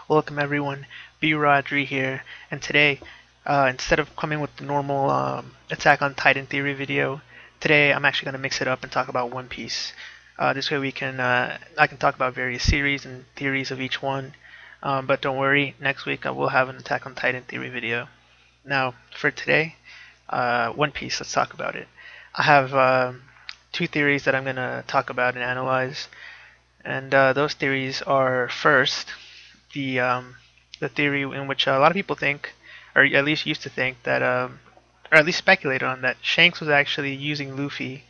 Welcome everyone, B Rodri here, and today, instead of coming with the normal Attack on Titan theory video, today I'm actually going to mix it up and talk about One Piece. This way I can talk about various series and theories of each one, but don't worry, next week I will have an Attack on Titan theory video. Now, for today, One Piece, let's talk about it. I have two theories that I'm going to talk about and analyze. And those theories are first the theory in which a lot of people think, or at least used to think that, or at least speculated on that Shanks was actually using Luffy.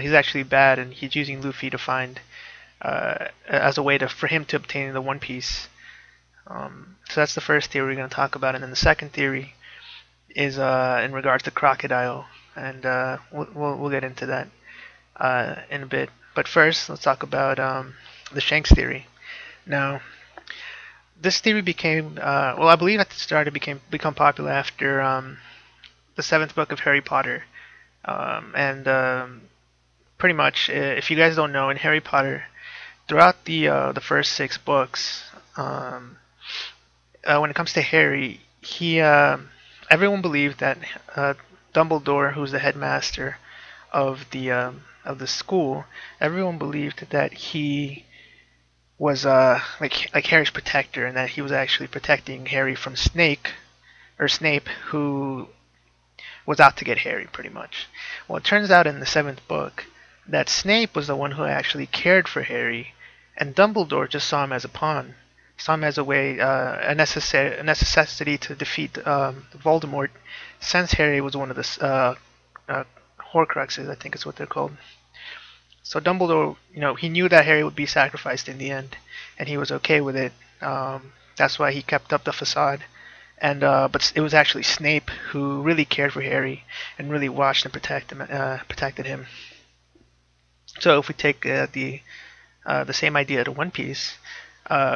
He's actually bad, and he's using Luffy to find as a way for him to obtain the One Piece. So that's the first theory we're going to talk about, and then the second theory is in regards to Crocodile, and we'll get into that in a bit. But first, let's talk about the Shanks theory. Now, this theory became, well, I believe at the start it become popular after the seventh book of Harry Potter, and pretty much, if you guys don't know, in Harry Potter, throughout the first six books, when it comes to Harry, he everyone believed that Dumbledore, who's the headmaster of the school, everyone believed that he was like Harry's protector, and that he was actually protecting Harry from Snape, who was out to get Harry, pretty much. Well, it turns out in the seventh book that Snape was the one who actually cared for Harry, and Dumbledore just saw him as a pawn, saw him as a way, a necessity to defeat Voldemort, since Harry was one of the Horcruxes, I think is what they're called. So Dumbledore, he knew that Harry would be sacrificed in the end, and he was okay with it. That's why he kept up the facade. And but it was actually Snape who really cared for Harry and really watched and protected him. So if we take the same idea to One Piece,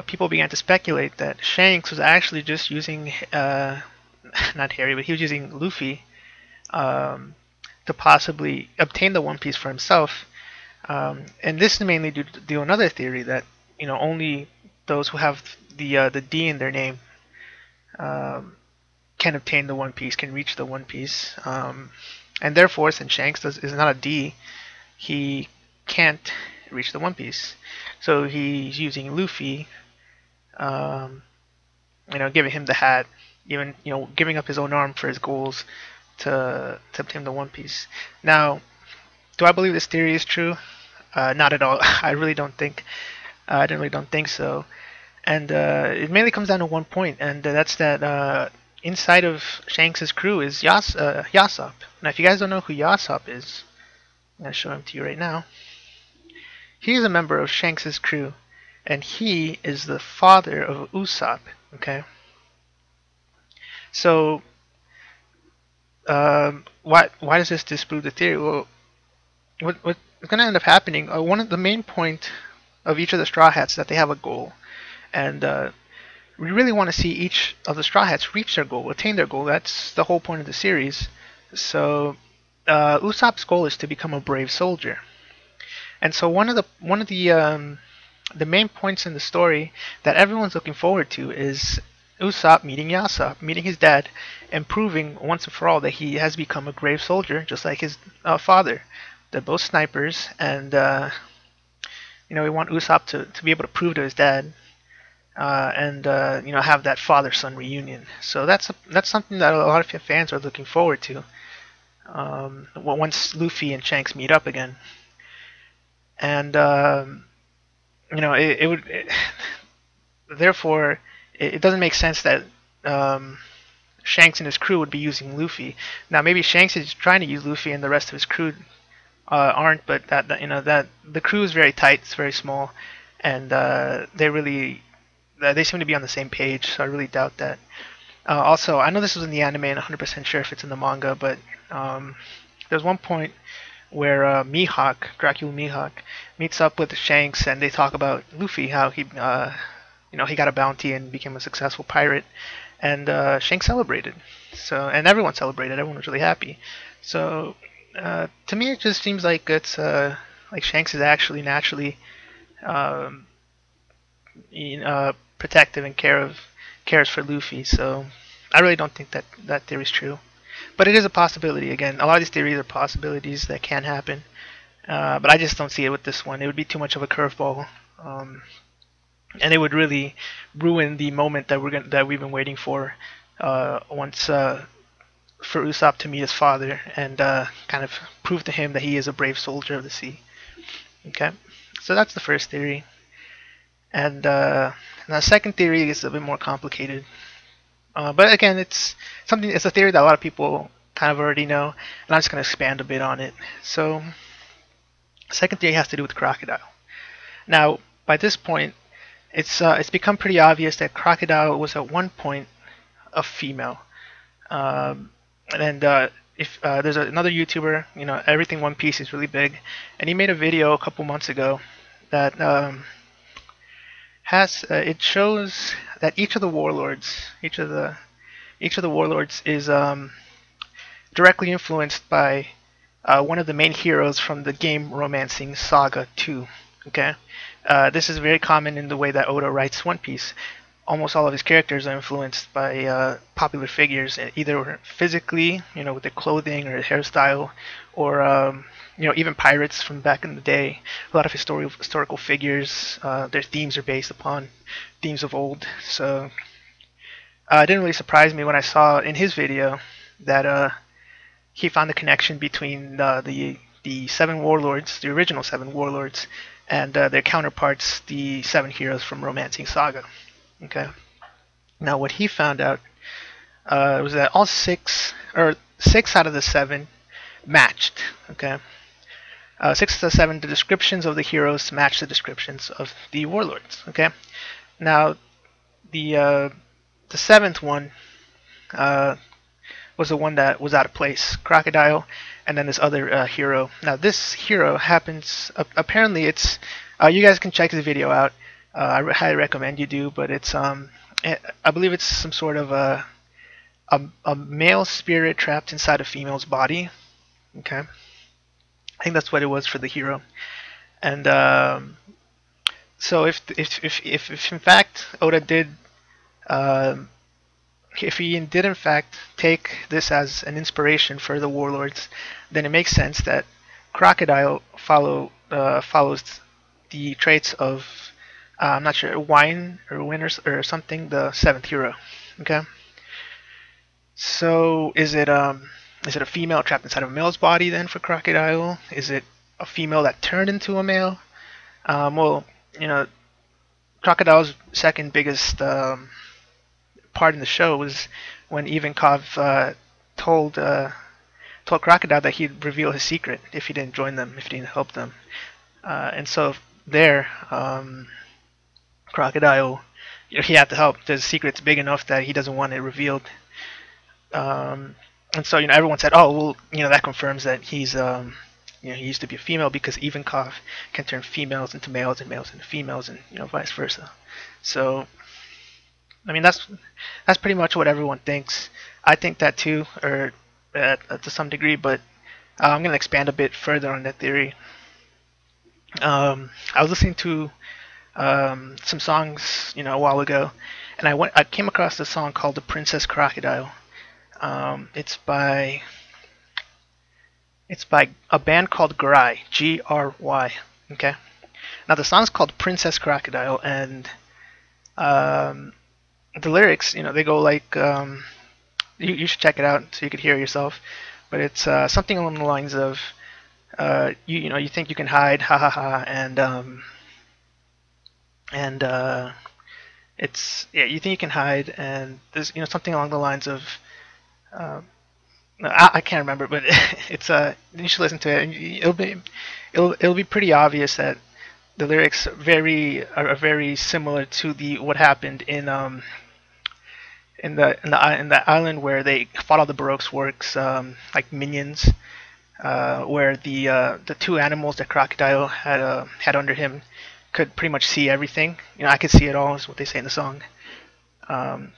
people began to speculate that Shanks was actually just using not Harry, but he was using Luffy to possibly obtain the One Piece for himself. And this is mainly due to another theory that only those who have the D in their name can obtain the One Piece, can reach the One Piece, and therefore, since Shanks is not a D, he can't reach the One Piece. So he's using Luffy, giving him the hat, even giving up his own arm for his goals to obtain the One Piece. Now, do I believe this theory is true? Not at all. I really don't think. I really don't think so. And it mainly comes down to one point, and that's that inside of Shanks' crew is Yassop. Now, if you guys don't know who Yassop is, I'm gonna show him to you right now. He is a member of Shanks' crew, and he is the father of Usopp. Okay. So, why does this disprove the theory? Well, what's going to end up happening, one of the main point of each of the Straw Hats is that they have a goal, and we really want to see each of the Straw Hats reach their goal, attain their goal. That's the whole point of the series. So Usopp's goal is to become a brave soldier, and so one of the main points in the story that everyone's looking forward to is Usopp meeting Yassa, meeting his dad, and proving once and for all that he has become a brave soldier, just like his father. They're both snipers, and we want Usopp to be able to prove to his dad, and have that father-son reunion. So that's something that a lot of fans are looking forward to. Once Luffy and Shanks meet up again, and therefore it doesn't make sense that Shanks and his crew would be using Luffy. Now maybe Shanks is trying to use Luffy, and the rest of his crew aren't, but that the crew is very tight, it's very small, and they seem to be on the same page. So I really doubt that. Also, I know this was in the anime, and 100% sure if it's in the manga, but there's one point where Dracula Mihawk, meets up with Shanks, and they talk about Luffy, how he got a bounty and became a successful pirate, and Shanks celebrated. So, and everyone celebrated. Everyone was really happy. So to me, it just seems like it's like Shanks is actually naturally protective and cares for Luffy. So I really don't think that that theory is true, but it is a possibility. Again, a lot of these theories are possibilities that can happen, but I just don't see it with this one. It would be too much of a curveball, and it would really ruin the moment that we've been waiting for. Once for Usopp to meet his father and kind of prove to him that he is a brave soldier of the sea. Okay, so that's the first theory. And now the second theory is a bit more complicated. But again, it's a theory that a lot of people kind of already know, and I'm just going to expand a bit on it. So, the second theory has to do with Crocodile. Now, by this point, it's become pretty obvious that Crocodile was at one point a female. And if there's another YouTuber, Everything One Piece is really big, and he made a video a couple months ago that it shows that each of the warlords is directly influenced by one of the main heroes from the game Romancing Saga 2. Okay, this is very common in the way that Oda writes One Piece. Almost all of his characters are influenced by popular figures, either physically, with their clothing or hairstyle, or even pirates from back in the day. A lot of historical figures, their themes are based upon themes of old. So it didn't really surprise me when I saw in his video that he found the connection between the seven warlords, the original seven warlords, and their counterparts, the seven heroes from Romancing Saga. Okay. Now, what he found out was that all six out of the seven matched. Okay. 6 to 7, the descriptions of the heroes match the descriptions of the warlords. Okay. Now, the seventh one was the one that was out of place, Crocodile, and then this other hero. Now, this hero happens. Apparently, it's. You guys can check the video out. I highly recommend you do, but it's I believe it's some sort of a male spirit trapped inside a female's body. Okay, I think that's what it was for the hero, and so if in fact Oda did if he did in fact take this as an inspiration for the warlords, then it makes sense that Crocodile follows the traits of I'm not sure, Wine or something, the seventh hero. Okay. So is it a female trapped inside of a male's body then for Crocodile? Is it a female that turned into a male? Well, Crocodile's second biggest part in the show was when Ivankov told Crocodile that he'd reveal his secret if he didn't join them, if he didn't help them, and so there. Crocodile, he had to help. The secret's big enough that he doesn't want it revealed. And so, everyone said, oh, well, that confirms that he's, he used to be a female because Ivankov can turn females into males and males into females and, vice versa. So, I mean, that's pretty much what everyone thinks. I think that too, or to some degree, but I'm going to expand a bit further on that theory. I was listening to some songs, a while ago, and I came across a song called "The Princess Crocodile." It's by a band called Gry, Gry. Okay. Now the song's called "Princess Crocodile," and the lyrics, they go like, you should check it out so you could hear it yourself. But it's something along the lines of, you think you can hide, ha ha ha, and it's you think you can hide, and there's something along the lines of I can't remember, but it's you should listen to it, and it'll be pretty obvious that the lyrics are very similar to what happened in the island where they fought all the Baroque's works, like minions, where the two animals that Crocodile had under him could pretty much see everything. I could see it all, is what they say in the song.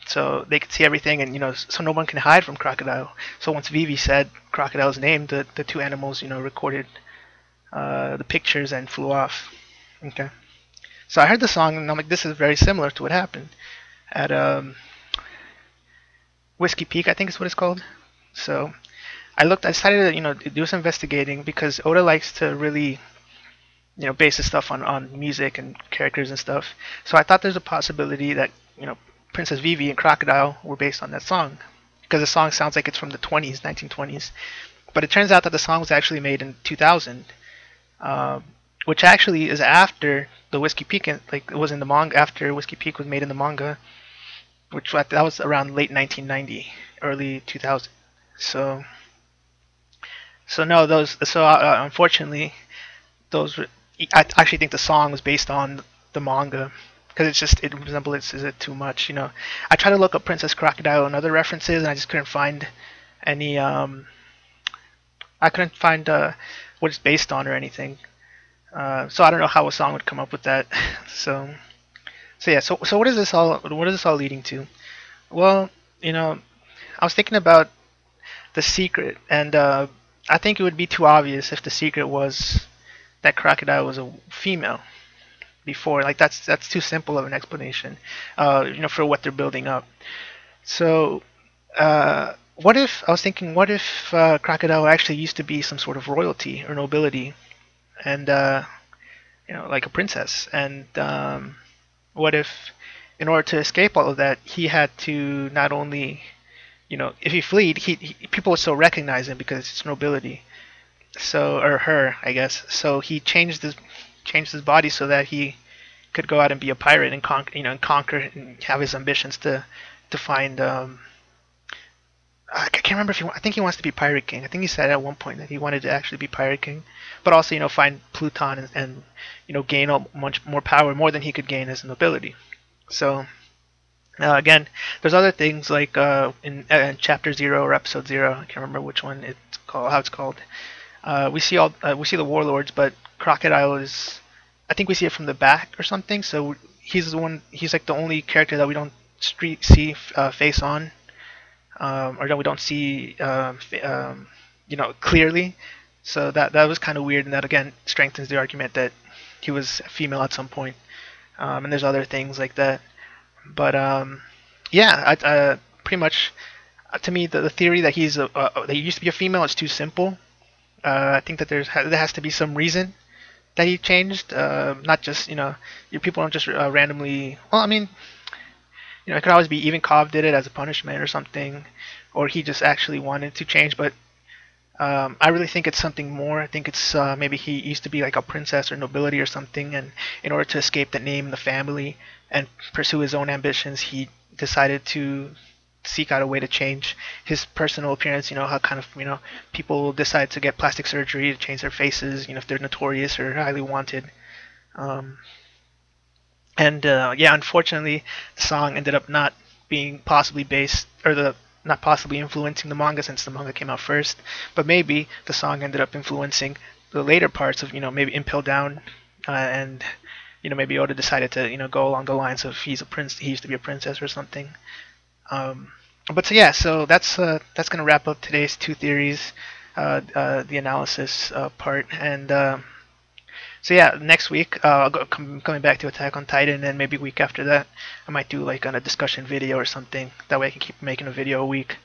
So they could see everything, and so no one can hide from Crocodile. So once Vivi said Crocodile's name, the two animals recorded the pictures and flew off. Okay, So I heard the song and I'm like, this is very similar to what happened at Whiskey Peak, I think is what it's called. So I decided to do some investigating because Oda likes to really base his stuff on music and characters and stuff. So I thought there's a possibility that Princess Vivi and Crocodile were based on that song because the song sounds like it's from the 20s, 1920s. But it turns out that the song was actually made in 2000, which actually is after the Whiskey Peak, like it was in the manga after Whiskey Peak was made in the manga, which that was around late 1990, early 2000. So no, those unfortunately those I actually think the song was based on the manga because it resembles it too much. I tried to look up Princess Crocodile and other references, and I just couldn't find any. I couldn't find what it's based on or anything. So I don't know how a song would come up with that. So yeah. So what is this all leading to? Well, I was thinking about the secret, and I think it would be too obvious if the secret was that Crocodile was a female before. Like that's too simple of an explanation, for what they're building up. So, what if I was thinking, what if Crocodile actually used to be some sort of royalty or nobility, and like a princess, and what if, in order to escape all of that, he had to not only, if he fled, people would still recognize him because it's nobility. So, or her, I guess. So he changed his body so that he could go out and be a pirate and conquer and have his ambitions to find. I can't remember I think he wants to be Pirate King. I think he said at one point that he wanted to actually be Pirate King, but also find Pluton and gain much more power, more than he could gain as a nobility. So again, there's other things like in Chapter 0 or Episode 0. I can't remember which one it's called, how it's called. We see the warlords, but Crocodile is. I think we see it from the back or something. So he's the one. He's like the only character that we don't see face on, or that we don't see clearly. So that was kind of weird, and that again strengthens the argument that he was female at some point. And there's other things like that. But yeah, pretty much to me the theory that that he used to be a female is too simple. I think that there has to be some reason that he changed. Not just people don't just randomly. Well, I mean, it could always be even Kov did it as a punishment or something, or he just actually wanted to change. But I really think it's something more. I think it's maybe he used to be like a princess or nobility or something, and in order to escape the name, the family, and pursue his own ambitions, he decided to seek out a way to change his personal appearance. How kind of people decide to get plastic surgery to change their faces, if they're notorious or highly wanted. Yeah, unfortunately, the song ended up not being possibly based, or not possibly influencing the manga since the manga came out first. But maybe the song ended up influencing the later parts of maybe Impel Down, and maybe Oda decided to go along the lines of he used to be a princess or something. But so yeah, so that's gonna wrap up today's two theories, the analysis part, and so yeah, next week I'll coming back to Attack on Titan, and maybe week after that I might do like a discussion video or something. That way I can keep making a video a week.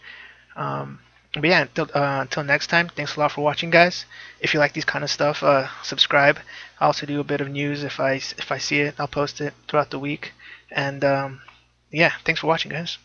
But yeah, until next time, thanks a lot for watching, guys. If you like these kind of stuff, subscribe. I also do a bit of news if I see it, I'll post it throughout the week, and yeah, thanks for watching, guys.